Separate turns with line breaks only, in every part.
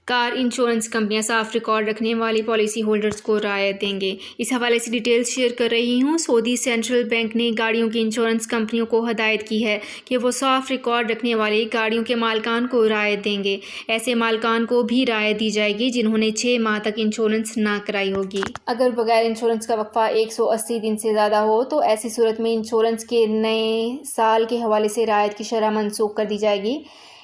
Car insurance کمپنیاں صاف record رکھنے والی پالیسی ہولڈرز کو رعایت دیں گے۔ اس حوالے سے ڈیٹیلز شیئر کر رہی ہوں۔ سعودی سینٹرل بینک نے گاڑیوں کی انشورنس کمپنیوں کو ہدایت کی ہے کہ وہ صاف ریکارڈ رکھنے والی گاڑیوں کے مالکان کو رعایت دیں گے۔ ایسے مالکان کو بھی رعایت دی جائے گی جنہوں نے 6 ماہ تک انشورنس نہ کرائی ہوگی۔ اگر بغیر انشورنس کا وقفہ 180 دن سے زیادہ ہو تو ایسی صورت میں انشورنس کے نئے سال کے حوالے سے رعایت کی شرح منسوخ کر دی جائے گی۔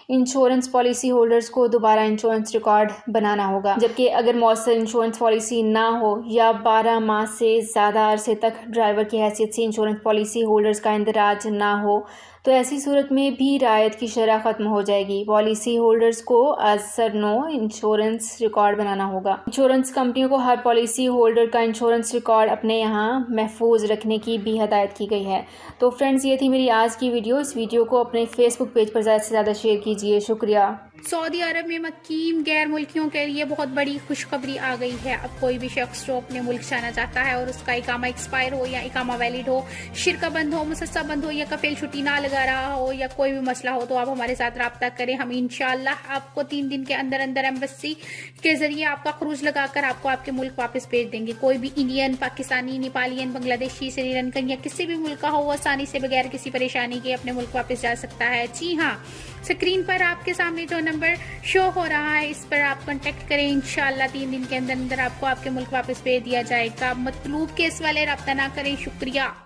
انشورنس پالیسی ہولڈرز کو دوبارہ انشورنس ریکارڈ بنانا ہوگا، جبکہ اگر مؤثر انشورنس پالیسی نہ ہو یا 12 ماہ سے زیادہ عرصے تک ڈرائیور کی حیثیت سے انشورنس پالیسی ہولڈرز کا اندراج نہ ہو تو ایسی صورت میں بھی رعایت کی شرح ختم ہو جائے گی۔ پالیسی ہولڈرز کو از سر نو انشورنس ریکارڈ بنانا ہوگا۔ انشورنس کمپنیوں کو ہر پالیسی ہولڈر کا انشورنس ریکارڈ اپنے یہاں محفوظ رکھنے کی بھی ہدایت کی گئی ہے۔ تو فرینڈز، یہ تھی میری آج کی ویڈیو۔ اس ویڈیو کو اپنے فیس بک پیج پر زیادہ سے زیادہ شیئر کیجیے۔ شکریہ۔
سعودی عرب میں مقیم غیر ملکیوں کے لیے بہت بڑی خوشخبری آ گئی ہے۔ اب کوئی بھی شخص جو اپنے ملک جانا چاہتا ہے اور اس کا اقامہ ایکسپائر ہو یا اقامہ ویلڈ ہو، شرکہ بند ہو، مسسہ بند ہو یا کفیل چھٹی نہ لگا رہا ہو یا کوئی بھی مسئلہ ہو تو آپ ہمارے ساتھ رابطہ کریں۔ ہم انشاءاللہ آپ کو 3 دن کے اندر اندر ایمبیسی کے ذریعے آپ کا خروج لگا کر آپ کو آپ کے ملک واپس بھیج دیں گے۔ کوئی بھی انڈین، پاکستانی، نیپالین، بنگلہ دیشی، سری لنکن یا کسی بھی ملک کا ہو، وہ آسانی سے بغیر کسی پریشانی کے اپنے ملک واپس جا سکتا ہے۔ جی ہاں، اسکرین پر آپ کے سامنے جو نمبر شو ہو رہا ہے اس پر آپ کانٹیکٹ کریں۔ انشاءاللہ 3 دن کے اندر اندر آپ کو آپ کے ملک واپس بھیج دیا جائے گا۔ مطلوب کیس والے رابطہ نہ کریں۔ شکریہ۔